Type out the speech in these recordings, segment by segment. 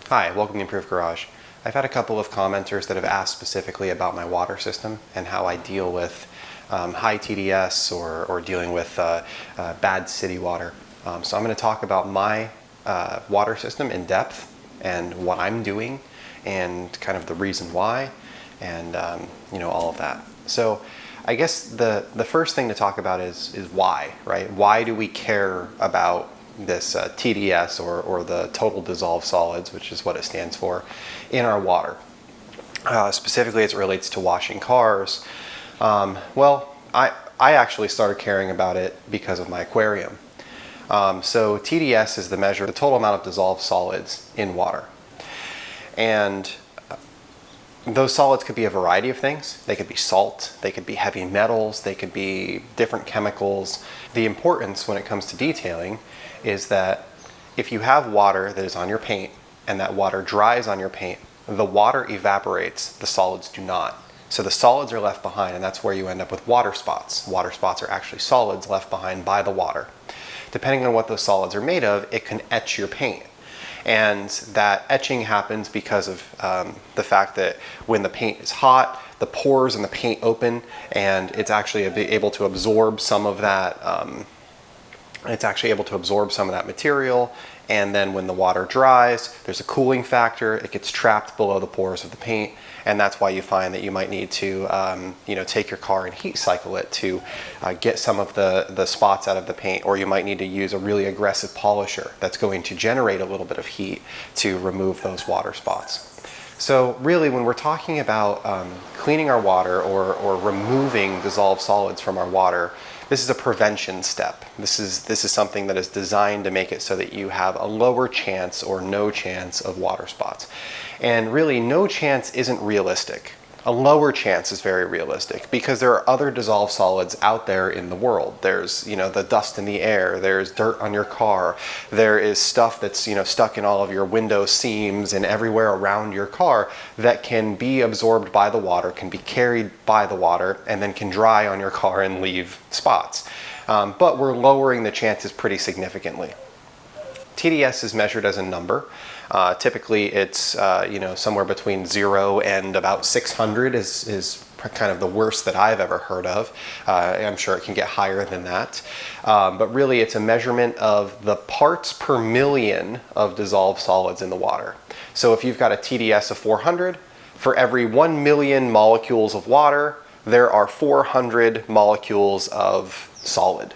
Hi, welcome to the Improved Garage. I've had a couple of commenters that have asked specifically about my water system and how I deal with high TDS or dealing with bad city water. So I'm going to talk about my water system in depth and what I'm doing and kind of the reason why and all of that. So I guess the first thing to talk about is why, right? Why do we care about this TDS or the total dissolved solids, which is what it stands for, in our water? Specifically as it relates to washing cars. Well, I actually started caring about it because of my aquarium. So TDS is the measure of the total amount of dissolved solids in water. And those solids could be a variety of things. They could be salt, they could be heavy metals, they could be different chemicals. The importance when it comes to detailing is that if you have water that is on your paint and that water dries on your paint, the water evaporates, the solids do not. So the solids are left behind, and that's where you end up with water spots. Water spots are actually solids left behind by the water. Depending on what those solids are made of, it can etch your paint. And that etching happens because of the fact that when the paint is hot, the pores in the paint open and it's actually able to absorb some of that material, and then when the water dries, there's a cooling factor, it gets trapped below the pores of the paint, and that's why you find that you might need to take your car and heat cycle it to get some of the spots out of the paint, or you might need to use a really aggressive polisher that's going to generate a little bit of heat to remove those water spots. So really, when we're talking about cleaning our water or removing dissolved solids from our water, this is a prevention step. This is something that is designed to make it so that you have a lower chance or no chance of water spots. And really, no chance isn't realistic. A lower chance is very realistic because there are other dissolved solids out there in the world. There's, the dust in the air, there's dirt on your car, there is stuff that's, stuck in all of your window seams and everywhere around your car that can be absorbed by the water, can be carried by the water, and then can dry on your car and leave spots. But we're lowering the chances pretty significantly. TDS is measured as a number. Typically it's somewhere between 0 and about 600 is kind of the worst that I've ever heard of. I'm sure it can get higher than that. But really it's a measurement of the parts per million of dissolved solids in the water. So if you've got a TDS of 400, for every 1 million molecules of water, there are 400 molecules of solid.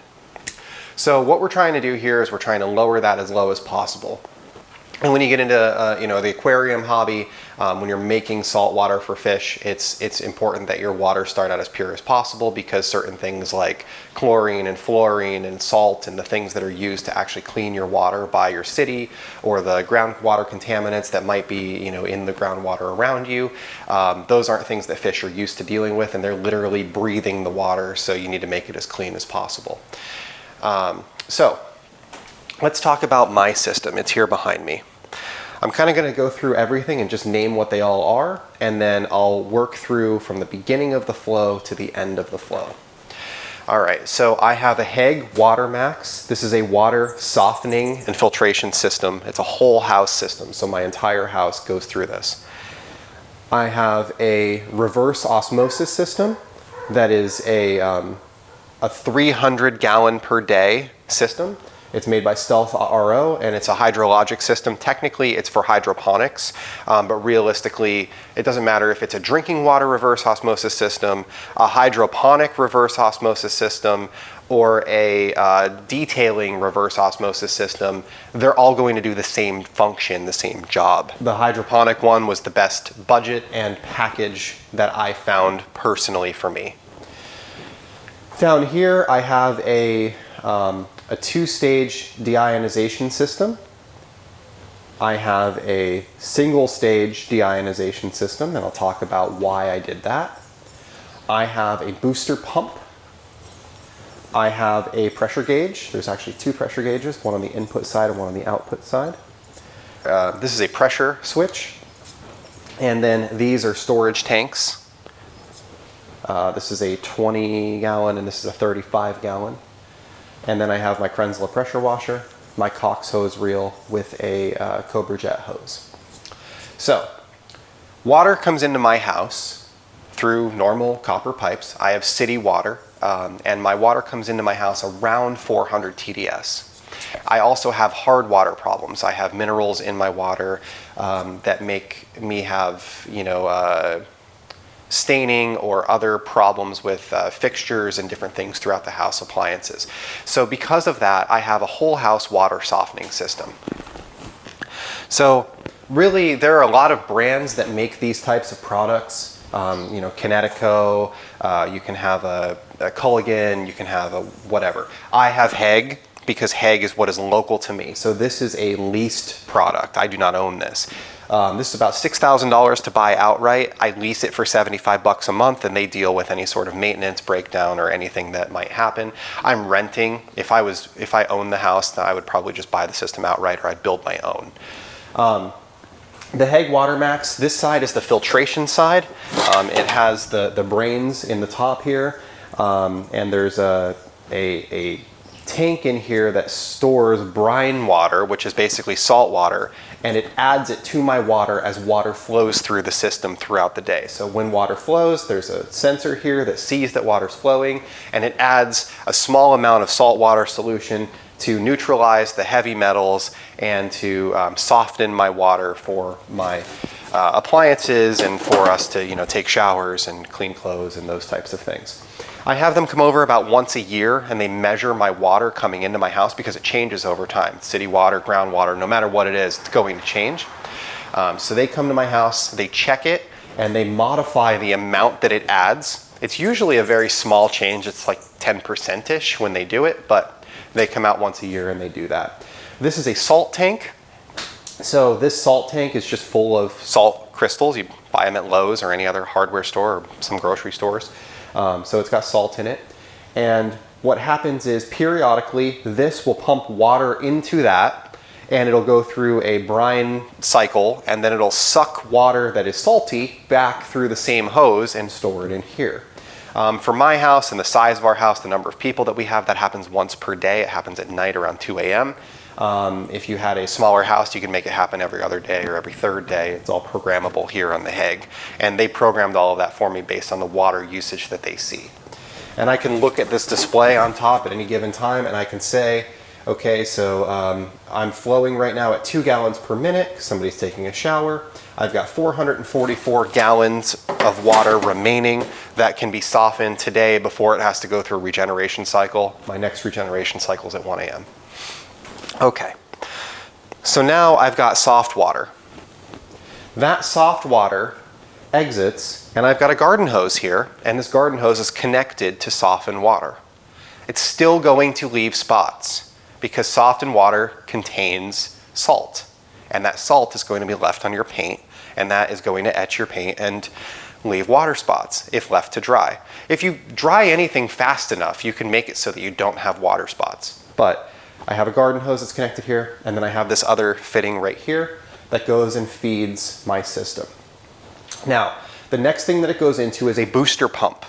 So what we're trying to do here is we're trying to lower that as low as possible. And when you get into the aquarium hobby, when you're making salt water for fish, it's important that your water start out as pure as possible, because certain things like chlorine and fluorine and salt and the things that are used to actually clean your water by your city, or the groundwater contaminants that might be in the groundwater around you, those aren't things that fish are used to dealing with, and they're literally breathing the water, so you need to make it as clean as possible. So let's talk about my system. It's here behind me. I'm kind of going to go through everything and just name what they all are, and then I'll work through from the beginning of the flow to the end of the flow. All right, so I have a Hague WaterMax. This is a water softening and filtration system. It's a whole house system, so my entire house goes through this. I have a reverse osmosis system that is a 300 gallon per day system. It's made by Stealth RO, and it's a hydrologic system. Technically, it's for hydroponics, but realistically, it doesn't matter if it's a drinking water reverse osmosis system, a hydroponic reverse osmosis system, or a detailing reverse osmosis system. They're all going to do the same function, the same job. The hydroponic one was the best budget and package that I found personally for me. Down here, I have a two-stage deionization system. I have a single-stage deionization system, and I'll talk about why I did that. I have a booster pump. I have a pressure gauge. There's actually two pressure gauges, one on the input side and one on the output side. This is a pressure switch. And then these are storage tanks. This is a 20 gallon and this is a 35 gallon. And then I have my Krenzler pressure washer, my Cox hose reel with a Cobra Jet hose. So, water comes into my house through normal copper pipes. I have city water, and my water comes into my house around 400 TDS. I also have hard water problems. I have minerals in my water that make me have, staining or other problems with fixtures and different things throughout the house, appliances. So because of that, I have a whole house water softening system. So really, there are a lot of brands that make these types of products. Kinetico, you can have a Culligan, you can have a whatever. I have Hague because Hague is what is local to me. So this is a leased product. I do not own this. This is about $6,000 to buy outright. I lease it for $75 a month, and they deal with any sort of maintenance breakdown or anything that might happen. I'm renting. If I owned the house, then I would probably just buy the system outright, or I'd build my own. The Hague WaterMax, this side is the filtration side. It has the brains in the top here, and there's a tank in here that stores brine water, which is basically salt water, and it adds it to my water as water flows through the system throughout the day. So when water flows, there's a sensor here that sees that water's flowing, and it adds a small amount of salt water solution to neutralize the heavy metals and to soften my water for my appliances and for us to take showers and clean clothes and those types of things. I have them come over about once a year, and they measure my water coming into my house because it changes over time. City water, groundwater, no matter what it is, it's going to change. So they come to my house, they check it, and they modify the amount that it adds. It's usually a very small change. It's like 10%-ish when they do it, but they come out once a year and they do that. This is a salt tank. So this salt tank is just full of salt crystals. You buy them at Lowe's or any other hardware store or some grocery stores. So it's got salt in it. And what happens is periodically this will pump water into that, and it'll go through a brine cycle, and then it'll suck water that is salty back through the same hose and store it in here. For my house and the size of our house, the number of people that we have, that happens once per day. It happens at night around 2 a.m. If you had a smaller house, you can make it happen every other day or every third day. It's all programmable here on the Hague. And they programmed all of that for me based on the water usage that they see. And I can look at this display on top at any given time, and I can say, okay, so I'm flowing right now at 2 gallons per minute because somebody's taking a shower. I've got 444 gallons of water remaining that can be softened today before it has to go through a regeneration cycle. My next regeneration cycle is at 1 a.m. Okay, so now I've got soft water. That soft water exits, and I've got a garden hose here, and this garden hose is connected to softened water. It's still going to leave spots because softened water contains salt, and that salt is going to be left on your paint, and that is going to etch your paint and leave water spots if left to dry. If you dry anything fast enough, you can make it so that you don't have water spots. But I have a garden hose that's connected here, and then I have this other fitting right here that goes and feeds my system. Now, the next thing that it goes into is a booster pump.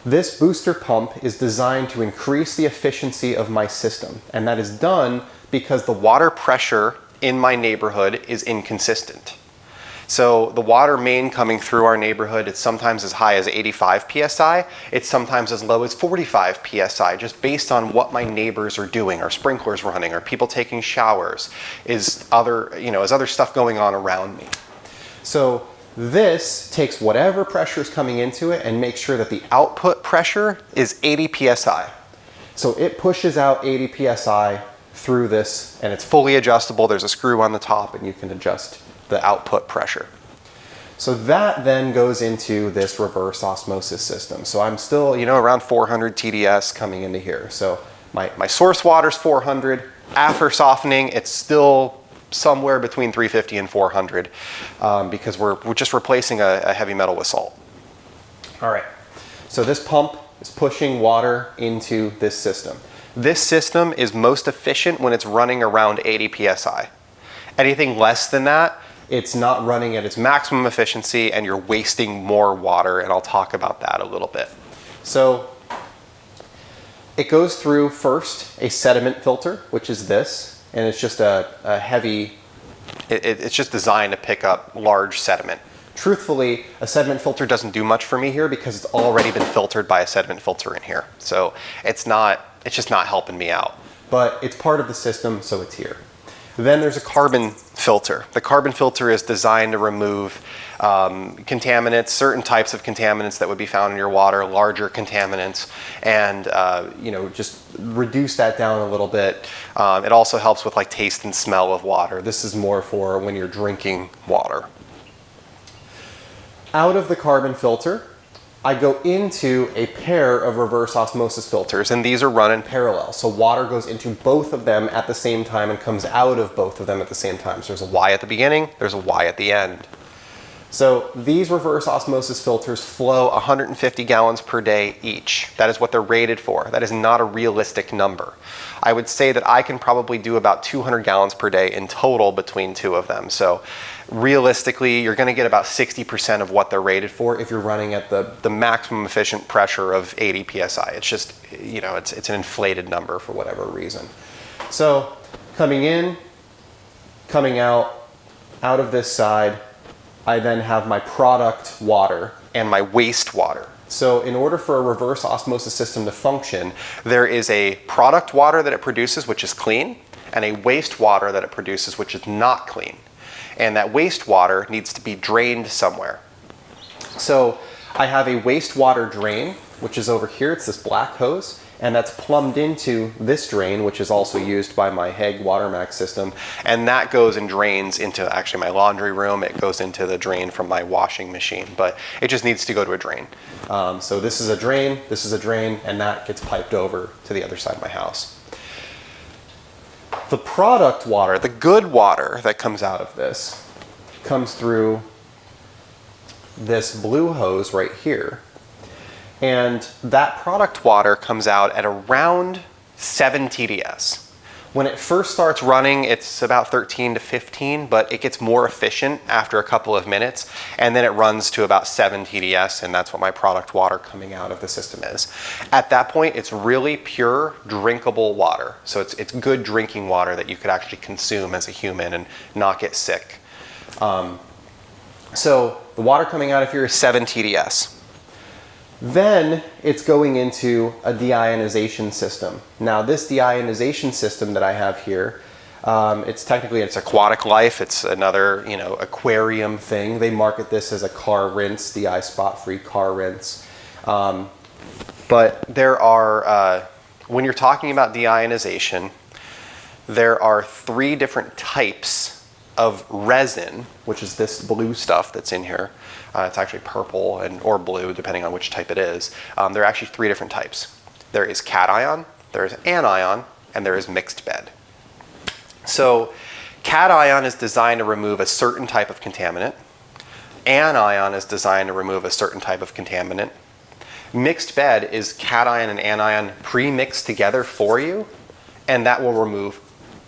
This booster pump is designed to increase the efficiency of my system, and that is done because the water pressure in my neighborhood is inconsistent. So the water main coming through our neighborhood, it's sometimes as high as 85 PSI. It's sometimes as low as 45 PSI, just based on what my neighbors are doing. Are sprinklers running? Are people taking showers? Is other stuff going on around me? So this takes whatever pressure is coming into it and makes sure that the output pressure is 80 PSI. So it pushes out 80 PSI through this, and it's fully adjustable. There's a screw on the top, and you can adjust the output pressure. So that then goes into this reverse osmosis system. So I'm still, around 400 TDS coming into here. So my source water is 400. After softening, it's still somewhere between 350 and 400 because we're just replacing a heavy metal with salt. All right. So this pump is pushing water into this system. This system is most efficient when it's running around 80 PSI. Anything less than that, it's not running at its maximum efficiency and you're wasting more water, and I'll talk about that a little bit. So it goes through first a sediment filter, which is this, and it's just a heavy It's just designed to pick up large sediment. Truthfully, a sediment filter doesn't do much for me here because it's already been filtered by a sediment filter in here. So it's just not helping me out. But it's part of the system, so it's here. Then there's a carbon filter. The carbon filter is designed to remove contaminants, certain types of contaminants that would be found in your water, larger contaminants, and just reduce that down a little bit. It also helps with like taste and smell of water. This is more for when you're drinking water. Out of the carbon filter, I go into a pair of reverse osmosis filters, and these are run in parallel. So water goes into both of them at the same time and comes out of both of them at the same time. So there's a Y at the beginning, there's a Y at the end. So these reverse osmosis filters flow 150 gallons per day each. That is what they're rated for. That is not a realistic number. I would say that I can probably do about 200 gallons per day in total between two of them. So realistically, you're going to get about 60% of what they're rated for if you're running at the maximum efficient pressure of 80 psi. It's just, it's an inflated number for whatever reason. So coming in, coming out of this side, I then have my product water and my waste water. So in order for a reverse osmosis system to function, there is a product water that it produces, which is clean, and a waste water that it produces, which is not clean. And that wastewater needs to be drained somewhere. So I have a wastewater drain, which is over here. It's this black hose, and that's plumbed into this drain, which is also used by my Hague WaterMax system. And that goes and drains into actually my laundry room. It goes into the drain from my washing machine, but it just needs to go to a drain. So this is a drain, and that gets piped over to the other side of my house. The product water, the good water that comes out of this, comes through this blue hose right here. And that product water comes out at around 7 TDS. When it first starts running, it's about 13 to 15, but it gets more efficient after a couple of minutes, and then it runs to about 7 TDS, and that's what my product water coming out of the system is. At that point, it's really pure, drinkable water. So it's good drinking water that you could actually consume as a human and not get sick. So the water coming out of here is 7 TDS. Then it's going into a deionization system. Now this deionization system that I have here, it's aquatic life. It's another, aquarium thing. They market this as a car rinse, DI spot-free car rinse. But there are, when you're talking about deionization, there are 3 different types of resin, which is this blue stuff that's in here. It's actually purple or blue, depending on which type it is. There are actually 3 different types. There is cation, there is anion, and there is mixed bed. So cation is designed to remove a certain type of contaminant. Anion is designed to remove a certain type of contaminant. Mixed bed is cation and anion pre-mixed together for you, and that will remove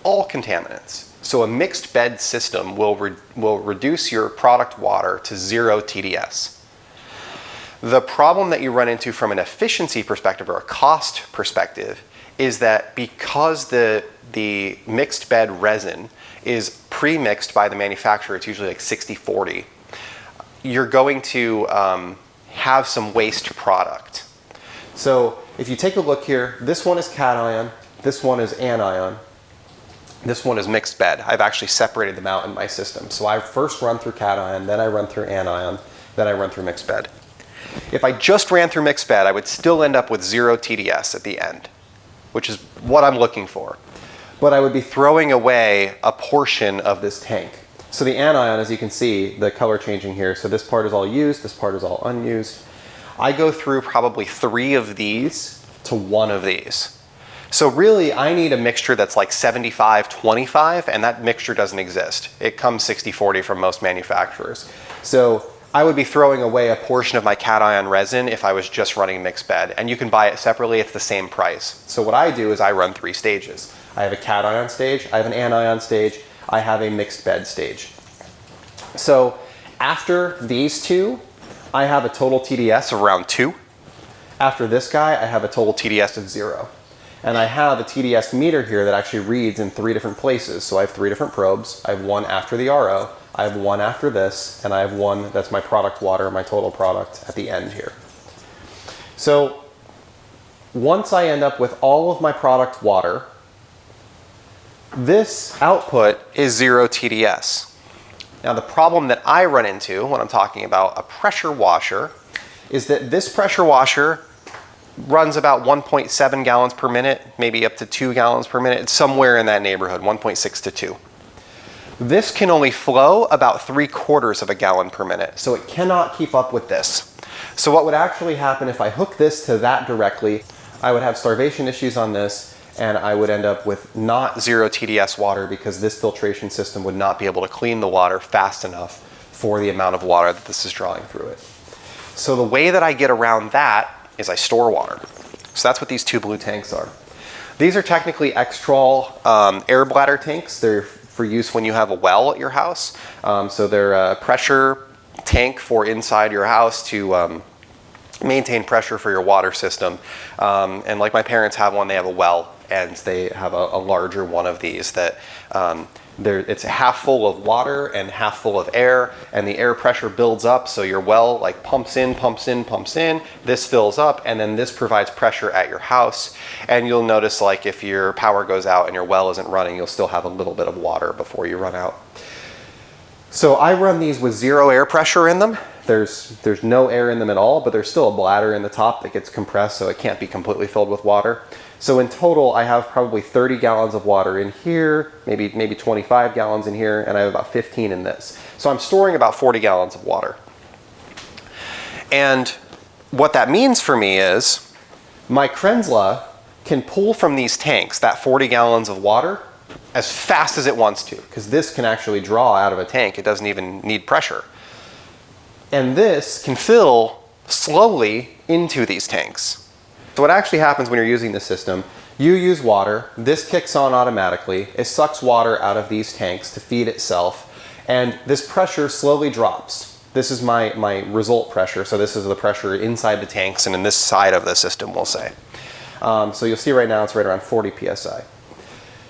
all contaminants. So a mixed bed system will reduce your product water to 0 TDS. The problem that you run into from an efficiency perspective or a cost perspective is that because the mixed bed resin is pre-mixed by the manufacturer, it's usually like 60-40, you're going to have some waste product. So if you take a look here, this one is cation, this one is anion, this one is mixed bed. I've actually separated them out in my system. So I first run through cation, then I run through anion, then I run through mixed bed. If I just ran through mixed bed, I would still end up with 0 TDS at the end, which is what I'm looking for. But I would be throwing away a portion of this tank. So the anion, as you can see, the color changing here, so this part is all used, this part is all unused. I go through probably 3 of these to 1 of these. So really, I need a mixture that's like 75-25, and that mixture doesn't exist. It comes 60-40 from most manufacturers. So I would be throwing away a portion of my cation resin if I was just running mixed bed. And you can buy it separately, it's the same price. So what I do is I run 3 stages. I have a cation stage, I have an anion stage, I have a mixed bed stage. So after these 2, I have a total TDS of around 2. After this guy, I have a total TDS of 0. And I have a TDS meter here that actually reads in 3 different places. So I have 3 different probes. I have one after the RO, I have one after this, and I have one that's my product water, my total product at the end here. So once I end up with all of my product water, this output is 0 TDS. Now the problem that I run into when I'm talking about a pressure washer is that this pressure washer runs about 1.7 gallons per minute, maybe up to 2 gallons per minute. It's somewhere in that neighborhood, 1.6 to 2. This can only flow about 3/4 of a gallon per minute, so it cannot keep up with this. So what would actually happen if I hook this to that directly, I would have starvation issues on this, and I would end up with not 0 TDS water because this filtration system would not be able to clean the water fast enough for the amount of water that this is drawing through it. So the way that I get around that is I store water. So that's what these 2 blue tanks are. These are technically Xtrol air bladder tanks. They're for use when you have a well at your house. So they're a pressure tank for inside your house to maintain pressure for your water system. And like my parents have one, they have a well, and they have a larger one of these that it's half full of water and half full of air, and the air pressure builds up, so your well like pumps in, this fills up, and then this provides pressure at your house. And you'll notice, like, if your power goes out and your well isn't running, you'll still have a little bit of water before you run out. So I run these with 0 air pressure in them. There's no air in them at all, but there's still a bladder in the top that gets compressed, so it can't be completely filled with water. So in total, I have probably 30 gallons of water in here, maybe 25 gallons in here, and I have about 15 in this. So I'm storing about 40 gallons of water. And what that means for me is my Krenzla can pull from these tanks that 40 gallons of water as fast as it wants to, because this can actually draw out of a tank. It doesn't even need pressure. And this can fill slowly into these tanks. So what actually happens when you're using this system, you use water, this kicks on automatically, it sucks water out of these tanks to feed itself, and this pressure slowly drops. This is my result pressure, so this is the pressure inside the tanks and in this side of the system, we'll say. So you'll see right now it's right around 40 PSI.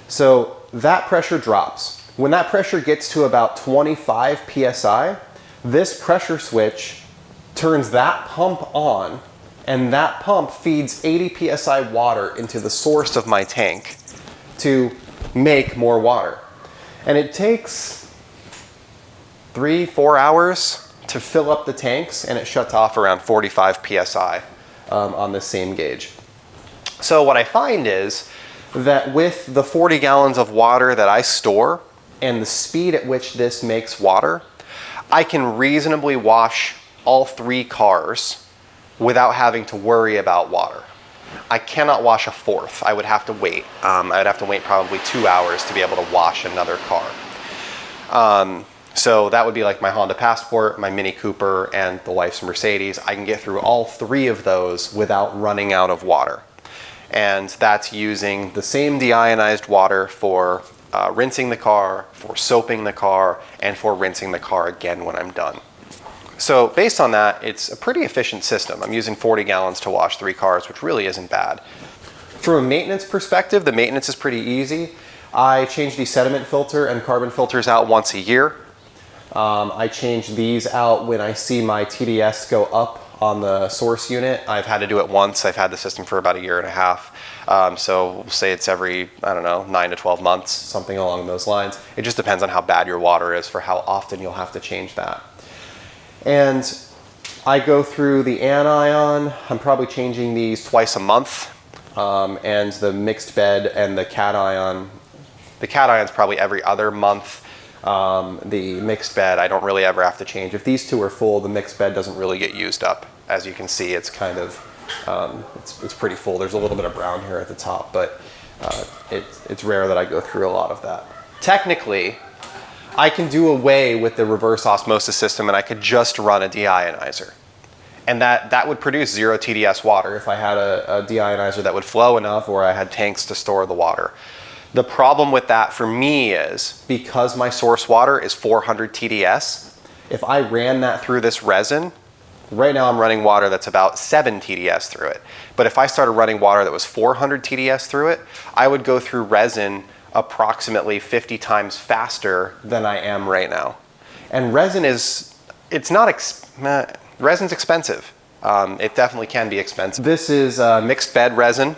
So that pressure drops. When that pressure gets to about 25 PSI, this pressure switch turns that pump on, and that pump feeds 80 PSI water into the source of my tank to make more water. And it takes 3-4 hours to fill up the tanks, and it shuts off around 45 PSI on this same gauge. So what I find is that with the 40 gallons of water that I store and the speed at which this makes water, I can reasonably wash all 3 cars without having to worry about water. I cannot wash a 4th. I would have to wait. I'd have to wait probably 2 hours to be able to wash another car. So that would be like my Honda Passport, my Mini Cooper, and the wife's Mercedes. I can get through all 3 of those without running out of water. And that's using the same deionized water for rinsing the car, for soaping the car, and for rinsing the car again when I'm done. So based on that, it's a pretty efficient system. I'm using 40 gallons to wash 3 cars, which really isn't bad. From a maintenance perspective, the maintenance is pretty easy. I change the sediment filter and carbon filters out once a year. I change these out when I see my TDS go up on the source unit. I've had to do it once. I've had the system for about 1.5 years. So we'll say it's every, 9 to 12 months, something along those lines. It just depends on how bad your water is for how often you'll have to change that. And I go through the anion. I'm probably changing these twice a month. And the mixed bed and the cation. The cation's probably every other month. The mixed bed, I don't really ever have to change. If these 2 are full, the mixed bed doesn't really get used up. As you can see, it's kind of, it's pretty full. There's a little bit of brown here at the top, but it's rare that I go through a lot of that. Technically, I can do away with the reverse osmosis system and I could just run a deionizer. And that would produce 0 TDS water if I had a deionizer that would flow enough, or I had tanks to store the water. The problem with that for me is, because my source water is 400 TDS, if I ran that through this resin, Right now I'm running water that's about 7 TDS through it. But if I started running water that was 400 TDS through it, I would go through resin approximately 50 times faster than I am right now. And resin is, resin's expensive. It definitely can be expensive. This is mixed bed resin,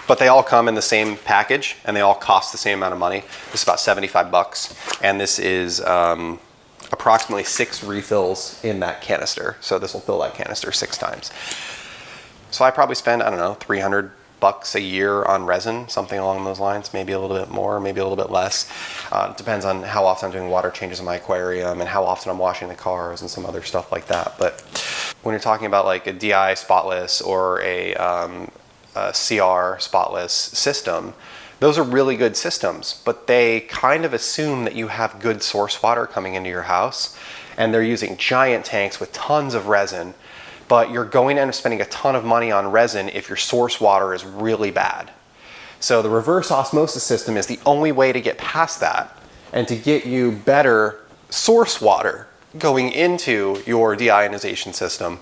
but they all come in the same package and they all cost the same amount of money. This is about 75 bucks. And this is approximately 6 refills in that canister. So this will fill that canister 6 times. So I probably spend, I don't know, 300 bucks a year on resin, something along those lines, maybe a little bit more, maybe a little bit less. Depends on how often I'm doing water changes in my aquarium and how often I'm washing the cars and some other stuff like that. But when you're talking about like a DI spotless or a CR spotless system, those are really good systems, but they kind of assume that you have good source water coming into your house, and they're using giant tanks with tons of resin, but you're going to end up spending a ton of money on resin if your source water is really bad. So the reverse osmosis system is the only way to get past that and to get you better source water going into your deionization system.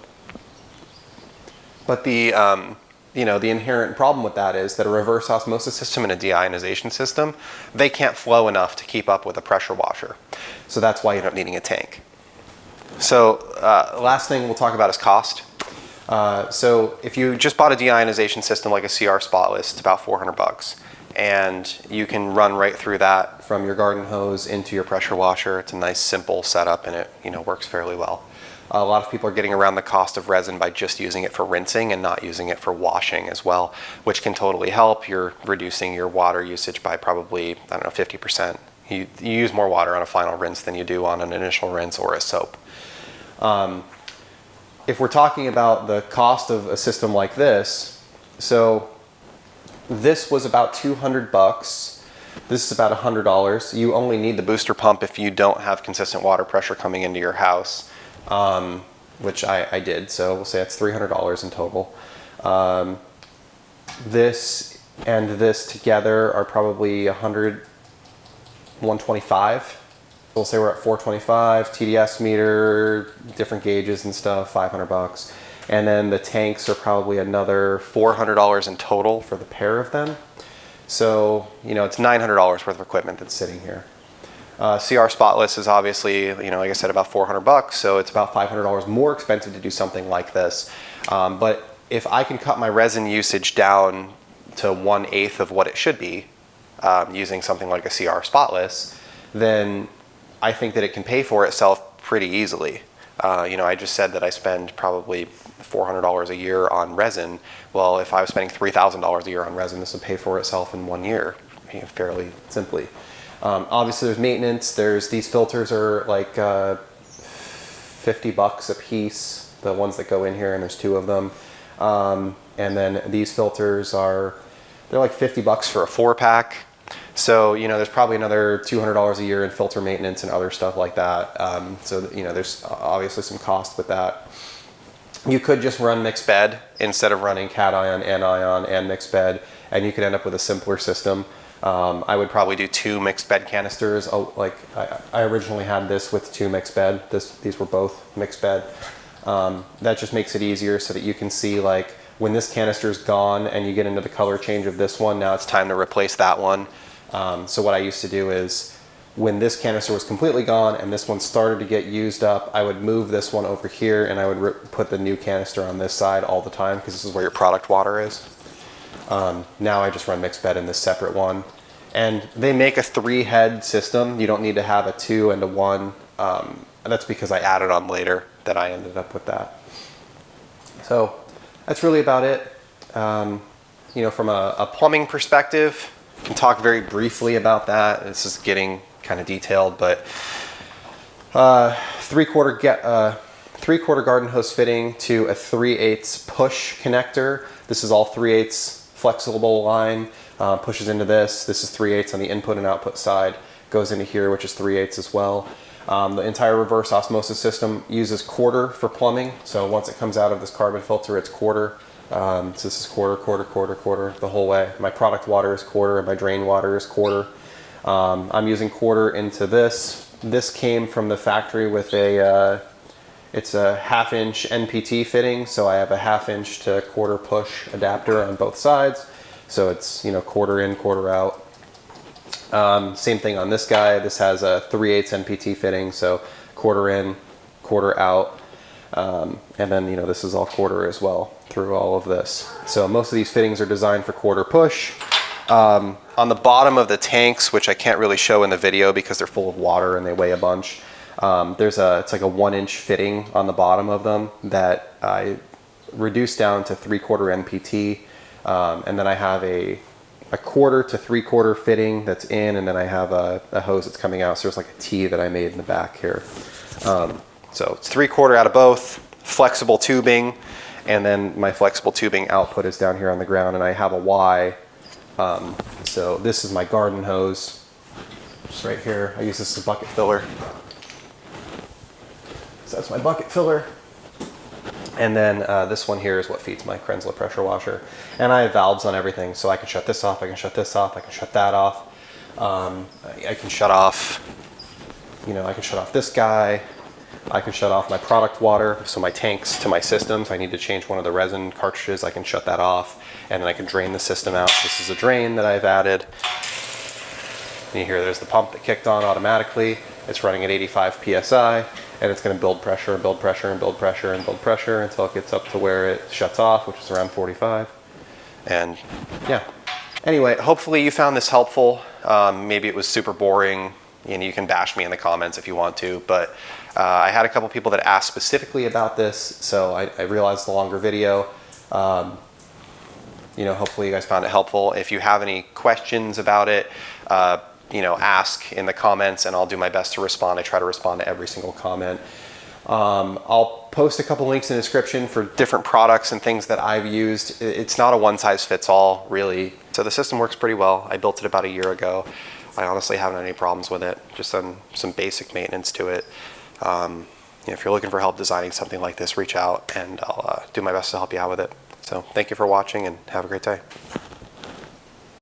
But the inherent problem with that is that a reverse osmosis system and a deionization system, they can't flow enough to keep up with a pressure washer. So that's why you end up needing a tank. So last thing we'll talk about is cost. So if you just bought a deionization system like a CR spotless, it's about 400 bucks. And you can run right through that from your garden hose into your pressure washer. It's a nice simple setup and it works fairly well. A lot of people are getting around the cost of resin by just using it for rinsing and not using it for washing as well, which can totally help. You're reducing your water usage by probably, 50%. You use more water on a final rinse than you do on an initial rinse or a soap. If we're talking about the cost of a system like this, so this was about 200 bucks. This is about $100. You only need the booster pump if you don't have consistent water pressure coming into your house. Which I did, so we'll say that's $300 in total. This and this together are probably 125. We'll say we're at 425, TDS meter, different gauges and stuff, 500 bucks. And then the tanks are probably another $400 in total for the pair of them. So, it's $900 worth of equipment that's sitting here. CR spotless is obviously, like I said, about 400 bucks, so it's about $500 more expensive to do something like this. But if I can cut my resin usage down to 1/8 of what it should be using something like a CR spotless, then I think that it can pay for itself pretty easily. I just said that I spend probably $400 a year on resin. Well, if I was spending $3,000 a year on resin, this would pay for itself in 1 year, fairly simply. Obviously there's maintenance. These filters are like 50 bucks a piece, the ones that go in here, and there's 2 of them. And then these filters they're like 50 bucks for a 4-pack. So, there's probably another $200 a year in filter maintenance and other stuff like that. So, there's obviously some cost with that. You could just run mixed bed instead of running cation, anion, and mixed bed, and you could end up with a simpler system. I would probably do 2 mixed bed canisters. I originally had this with 2 mixed bed. These were both mixed bed. That just makes it easier so that you can see when this canister is gone and you get into the color change of this one, now it's time to replace that one. So what I used to do is when this canister was completely gone and this one started to get used up, I would move this one over here and I would put the new canister on this side all the time because this is where your product water is. Now I just run mixed bed in this separate one. And they make a 3-head system. You don't need to have a 2 and a 1. And that's because I added on later that I ended up with that. So that's really about it. From a plumbing perspective, I can talk very briefly about that. This is getting kind of detailed, but 3/4 garden hose fitting to a 3/8 push connector. This is all 3/8 flexible line, pushes into this. This is 3/8 on the input and output side, goes into here, which is 3/8 as well. The entire reverse osmosis system uses quarter for plumbing. So once it comes out of this carbon filter, it's quarter. So this is quarter the whole way. My product water is quarter and my drain water is quarter. I'm using quarter into this. This came from the factory with a It's a 1/2 inch NPT fitting, so I have a 1/2 inch to 1/4 push adapter on both sides. So it's, you know, 1/4 in, 1/4 out. Same thing on this guy. This has a 3/8 NPT fitting, so 1/4 in, 1/4 out. And then, you know, this is all 1/4 as well through all of this. So most of these fittings are designed for 1/4 push. On the bottom of the tanks, which I can't really show in the video because they're full of water and they weigh a bunch, it's like a 1 inch fitting on the bottom of them that I reduced down to 3/4 NPT. And then I have a 1/4 to 3/4 fitting that's in, and then I have a hose that's coming out. So there's like a T that I made in the back here. So it's 3/4 out of both, flexible tubing, and then my flexible tubing output is down here on the ground, and I have a Y. So this is my garden hose, just right here. I use this as a bucket filler. So that's my bucket filler. And then this one here is what feeds my Krenzler pressure washer. And I have valves on everything, so I can shut this off, I can shut this off, I can shut that off. I can shut off, you know, I can shut off this guy. I can shut off my product water, so my tanks to my system. If I need to change one of the resin cartridges, I can shut that off, and then I can drain the system out. This is a drain that I've added. And you hear there's the pump that kicked on automatically. It's running at 85 PSI, and it's going to build pressure and build pressure and build pressure and build pressure until it gets up to where it shuts off, which is around 45. And yeah. Anyway, hopefully you found this helpful. Maybe it was super boring. You know, you can bash me in the comments if you want to, but I had a couple people that asked specifically about this, so I realized the longer video. You know, hopefully you guys found it helpful. If you have any questions about it, you know, ask in the comments, and I'll do my best to respond. I try to respond to every single comment. I'll post a couple links in the description for different products and things that I've used. It's not a one-size-fits-all, really. So the system works pretty well. I built it about a year ago. I honestly haven't had any problems with it. Just done some basic maintenance to it. You know, if you're looking for help designing something like this, reach out, and I'll do my best to help you out with it. So thank you for watching, and have a great day.